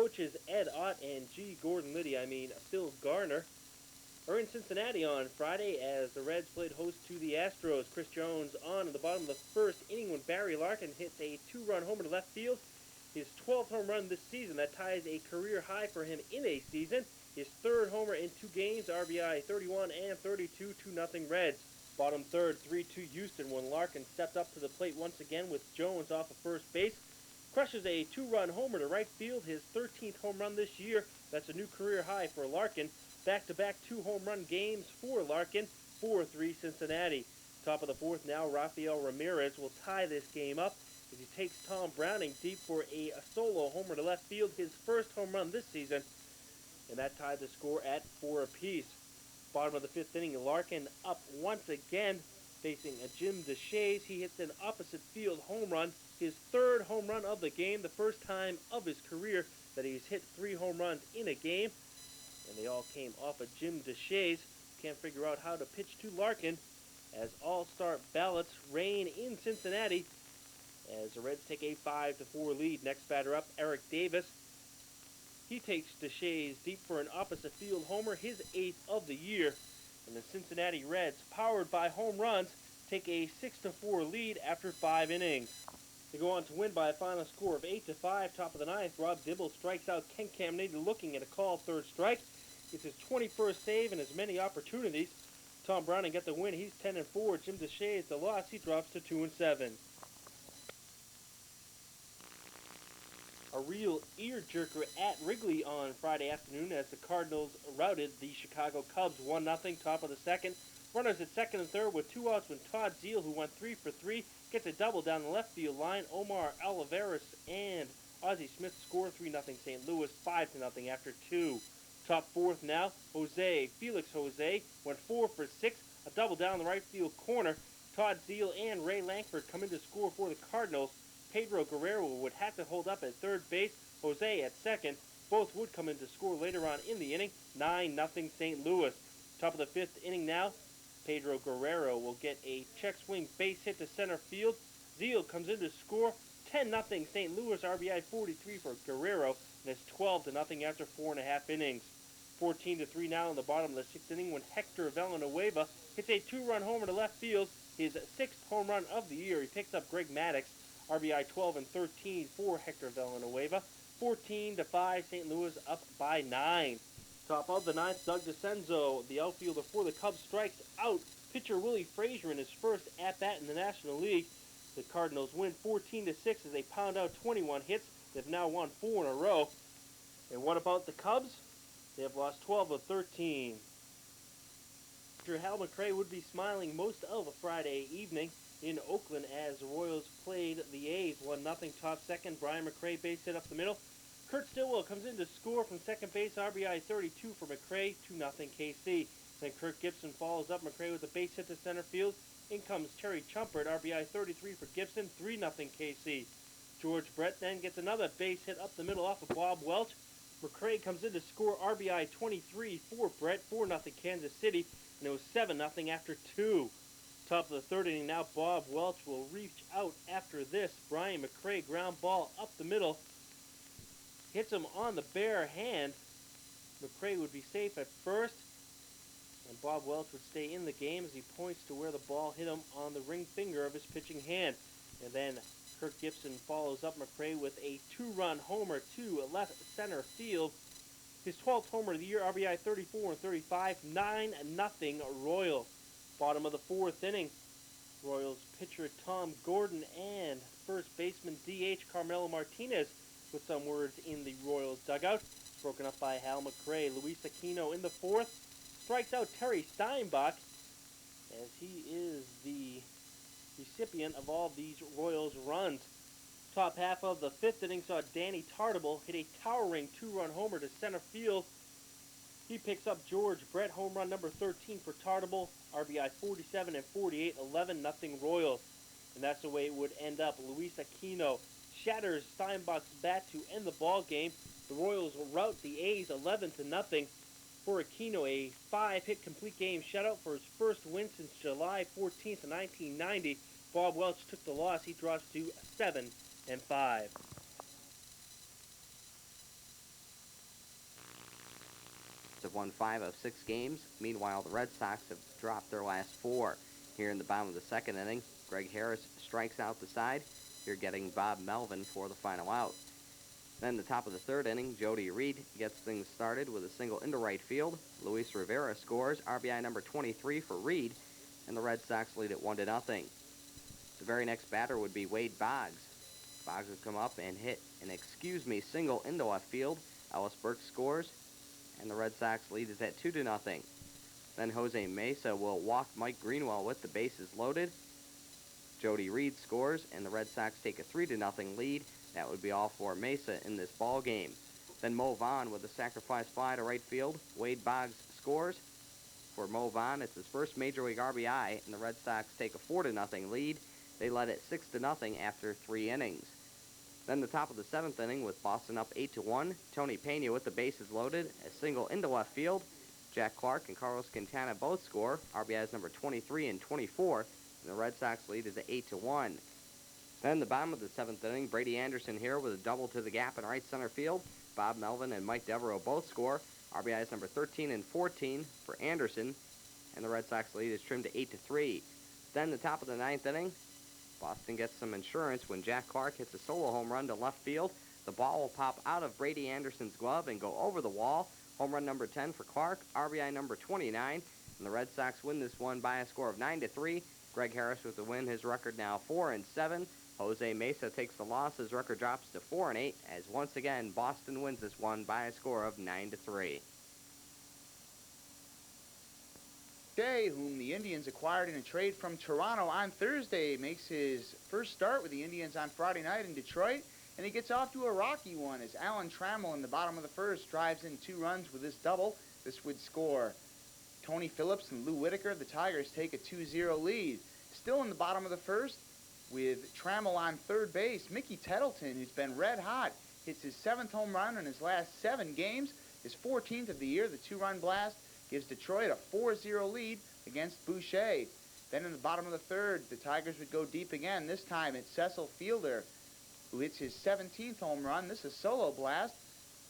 coaches Ed Ott and G. Gordon Liddy, Phil Garner, are in Cincinnati on Friday as the Reds played host to the Astros. Chris Jones on in the bottom of the first inning when Barry Larkin hits a two-run homer to left field. His 12th home run this season. That ties a career high for him in a season. His third homer in 2 games, RBI 31 and 32, 2-0 Reds. Bottom third, 3-2 Houston when Larkin stepped up to the plate once again with Jones off of first base. Crushes a 2-run homer to right field, his 13th home run this year. That's a new career high for Larkin. Back-to-back 2-home run games for Larkin, 4-3 Cincinnati. Top of the fourth now, Rafael Ramirez will tie this game up as he takes Tom Browning deep for a solo homer to left field, his first home run this season, and that tied the score at 4 apiece. Bottom of the fifth inning, Larkin up once again, facing Jim DeShays. He hits an opposite field home run, his third home run of the game, the first time of his career that he's hit 3 home runs in a game, and they all came off of Jim DeShays. Can't figure out how to pitch to Larkin as all-star ballots reign in Cincinnati as the Reds take a 5-4 lead. Next batter up, Eric Davis. He takes DeShays deep for an opposite field homer, his 8th of the year. And the Cincinnati Reds, powered by home runs, take a 6-4 lead after 5 innings. They go on to win by a final score of 8-5. Top of the ninth, Rob Dibble strikes out Ken Caminiti looking at a called third strike. It's his 21st save and as many opportunities. Tom Browning got the win. He's 10-4. Jim DeShays, the loss, he drops to 2-7. A real ear-jerker at Wrigley on Friday afternoon as the Cardinals routed the Chicago Cubs 1-0, top of the second. Runners at second and third with 2 outs when Todd Zeile, who went 3 for 3, gets a double down the left field line. Omar Olivares and Ozzie Smith score 3-0 St. Louis, 5-0 after 2. Top fourth now, Felix Jose went 4 for 6, a double down the right field corner. Todd Zeile and Ray Lankford come in to score for the Cardinals. Pedro Guerrero would have to hold up at third base, Jose at second. Both would come in to score later on in the inning, 9-0 St. Louis. Top of the fifth inning now, Pedro Guerrero will get a check swing base hit to center field. Zeile comes in to score, 10-0 St. Louis, RBI 43 for Guerrero, and it's 12-0 after 4.5 innings. 14-3 now in the bottom of the sixth inning when Hector Villanueva hits a 2-run homer to left field, his 6th home run of the year. He picks up Greg Maddux, RBI 12 and 13 for Hector Villanueva. 14-5, St. Louis up by 9. Top of the ninth, Doug DeCenzo, the outfielder for the Cubs, strikes out pitcher Willie Frazier in his first at-bat in the National League. The Cardinals win 14-6 as they pound out 21 hits. They've now won 4 in a row. And what about the Cubs? They have lost 12 of 13. Hal McRae would be smiling most of a Friday evening in Oakland as the Royals played the A's 1-0 top second. Brian McRae base hit up the middle. Kurt Stillwell comes in to score from second base, RBI 32 for McRae, 2-0 KC. Then Kirk Gibson follows up McRae with a base hit to center field. In comes Terry Chumpert, RBI 33 for Gibson, 3-0 KC. George Brett then gets another base hit up the middle off of Bob Welch. McRae comes in to score RBI 23 for Brett, 4-0 Kansas City, and it was 7-0 after 2. Top of the third inning now, Bob Welch will reach out after this. Brian McRae ground ball up the middle. Hits him on the bare hand. McRae would be safe at first, and Bob Welch would stay in the game as he points to where the ball hit him on the ring finger of his pitching hand. And then Kirk Gibson follows up McRae with a 2-run homer to left center field. His 12th homer of the year, RBI 34 and 35, 9-0 Royals. Bottom of the fourth inning, Royals pitcher Tom Gordon and first baseman DH Carmelo Martinez with some words in the Royals dugout. It's broken up by Hal McRae. Luis Aquino in the fourth strikes out Terry Steinbach as he is the recipient of all these Royals runs. Top half of the fifth inning saw Danny Tartabull hit a towering 2-run homer to center field. He picks up George Brett, home run number 13 for Tartabull, RBI 47 and 48, 11-0 Royals. And that's the way it would end up. Luis Aquino shatters Steinbach's bat to end the ball game. The Royals will rout the A's 11-0. For Aquino, a 5-hit complete game shutout for his first win since July 14th, 1990. Bob Welch took the loss. He drops to 7-5. have won 5 of 6 games. Meanwhile, the Red Sox have dropped their last 4. Here in the bottom of the second inning, Greg Harris strikes out the side. You're getting Bob Melvin for the final out. Then the top of the third inning, Jody Reed gets things started with a single into right field. Luis Rivera scores RBI number 23 for Reed, and the Red Sox lead it 1-0. The very next batter would be Wade Boggs. Boggs would come up and hit an single into left field. Ellis Burke scores, and the Red Sox lead is at 2-0. Then Jose Mesa will walk Mike Greenwell with the bases loaded. Jody Reed scores, and the Red Sox take a 3-0 lead. That would be all for Mesa in this ball game. Then Mo Vaughn with a sacrifice fly to right field. Wade Boggs scores. For Mo Vaughn, it's his first Major League RBI, and the Red Sox take a 4-0 lead. They led it 6-0 after 3 innings. Then the top of the 7th inning with Boston up 8-1. Tony Pena with the bases loaded, a single into left field. Jack Clark and Carlos Quintana both score. RBIs number 23 and 24, and the Red Sox lead is at 8-1. Then the bottom of the 7th inning, Brady Anderson here with a double to the gap in right center field. Bob Melvin and Mike Devereaux both score. RBIs number 13 and 14 for Anderson, and the Red Sox lead is trimmed to 8-3. Then the top of the 9th inning, Boston gets some insurance when Jack Clark hits a solo home run to left field. The ball will pop out of Brady Anderson's glove and go over the wall. Home run number 10 for Clark, RBI number 29, and the Red Sox win this one by a score of 9-3. Greg Harris with the win, his record now 4-7. Jose Mesa takes the loss, his record drops to 4-8, as once again Boston wins this one by a score of 9-3. Day, whom the Indians acquired in a trade from Toronto on Thursday, makes his first start with the Indians on Friday night in Detroit, and he gets off to a rocky one as Alan Trammell in the bottom of the first drives in 2 runs with this double. This would score Tony Phillips and Lou Whitaker. The Tigers take a 2-0 lead. Still in the bottom of the first, with Trammell on third base, Mickey Tettleton, who's been red hot, hits his 7th home run in his last 7 games, his 14th of the year. The 2-run blast gives Detroit a 4-0 lead against Boucher. Then in the bottom of the third, the Tigers would go deep again. This time it's Cecil Fielder, who hits his 17th home run. This is a solo blast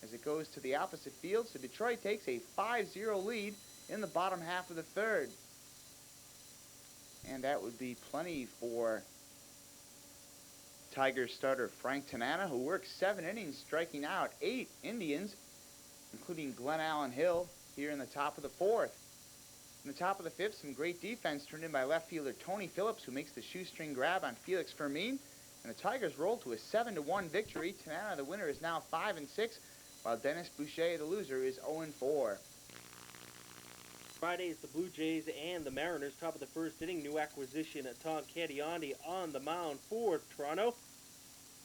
as it goes to the opposite field. So Detroit takes a 5-0 lead in the bottom half of the third. And that would be plenty for Tigers starter Frank Tanana, who works 7 innings, striking out 8 Indians, including Glenn Allen Hill here in the top of the 4th. In the top of the 5th, some great defense turned in by left fielder Tony Phillips, who makes the shoestring grab on Felix Fermin. And the Tigers roll to a 7-1 victory. Tanana, the winner, is now 5-6, while Dennis Boucher, the loser, is 0-4. Friday is the Blue Jays and the Mariners. Top of the first inning, new acquisition Tom Candiotti on the mound for Toronto.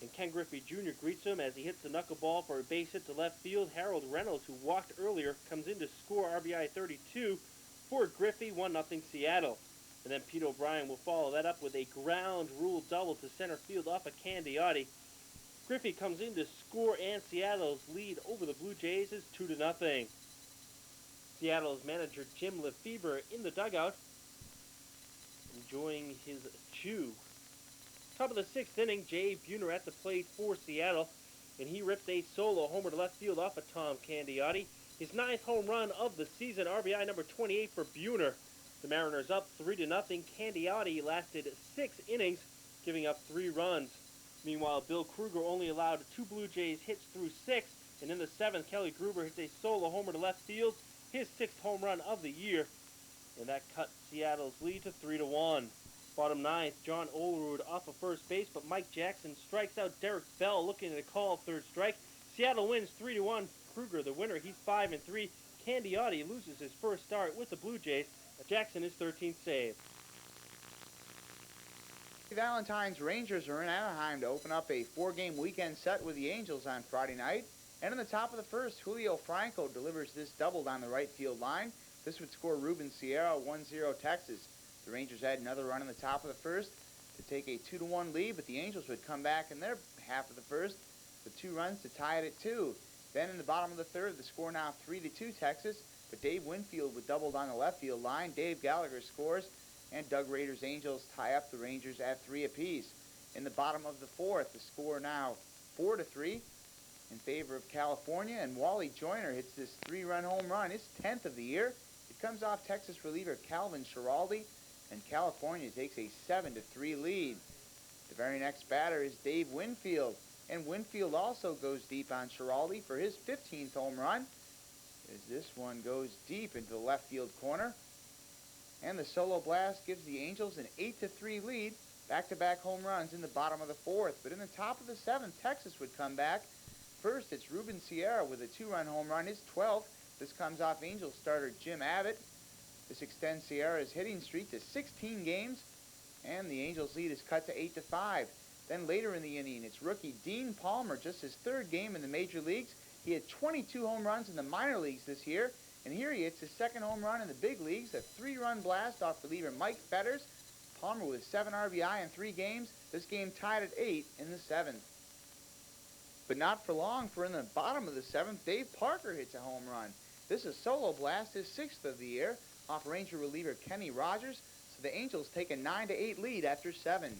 And Ken Griffey Jr. greets him as he hits the knuckleball for a base hit to left field. Harold Reynolds, who walked earlier, comes in to score RBI 32 for Griffey, 1-0 Seattle. And then Pete O'Brien will follow that up with a ground rule double to center field off of Candiotti. Griffey comes in to score, and Seattle's lead over the Blue Jays is 2-0. Seattle's manager Jim Lefebvre in the dugout, enjoying his chew. Top of the 6th inning, Jay Buhner at the plate for Seattle, and he rips a solo homer to left field off of Tom Candiotti. His 9th home run of the season, RBI number 28 for Buhner. The Mariners up 3-0. Candiotti lasted 6 innings, giving up 3 runs. Meanwhile, Bill Kruger only allowed 2 Blue Jays hits through 6, and in the 7th, Kelly Gruber hits a solo homer to left field, his 6th home run of the year, and that cut Seattle's lead to 3-1. Bottom 9th, John Olerud off of first base, but Mike Jackson strikes out Derek Bell looking to call third strike. Seattle wins 3-1. Kruger, the winner, he's 5-3. Candiotti loses his first start with the Blue Jays. Jackson is 13th save. Valentine's Rangers are in Anaheim to open up a 4-game weekend set with the Angels on Friday night. And in the top of the first, Julio Franco delivers this double down the right field line. This would score Ruben Sierra, 1-0 Texas. The Rangers had another run in the top of the first to take a 2-1 lead, but the Angels would come back in their half of the first with 2 runs to tie it at 2. Then in the bottom of the third, the score now 3-2 Texas, but Dave Winfield would double down the left field line. Dave Gallagher scores, and Doug Rader's Angels tie up the Rangers at 3 apiece. In the bottom of the 4th, the score now 4-3, in favor of California, and Wally Joyner hits this 3-run home run, his 10th of the year. It comes off Texas reliever Calvin Schiraldi, and California takes a 7-3 lead. The very next batter is Dave Winfield, and Winfield also goes deep on Schiraldi for his 15th home run, as this one goes deep into the left field corner. And the solo blast gives the Angels an 8-3 lead. Back-to-back home runs in the bottom of the fourth. But in the top of the seventh, Texas would come back. First, it's Ruben Sierra with a 2-run home run, his 12th. This comes off Angels starter Jim Abbott. This extends Sierra's hitting streak to 16 games, and the Angels' lead is cut to 8-5. Then later in the inning, it's rookie Dean Palmer, just his 3rd game in the major leagues. He had 22 home runs in the minor leagues this year, and here he hits his 2nd home run in the big leagues, a 3-run blast off reliever Mike Fetters. Palmer with 7 RBI in 3 games. This game tied at 8 in the 7th. But not for long, for in the bottom of the 7th, Dave Parker hits a home run. This is solo blast, his 6th of the year, off Ranger reliever Kenny Rogers. So the Angels take a 9-8 lead after 7.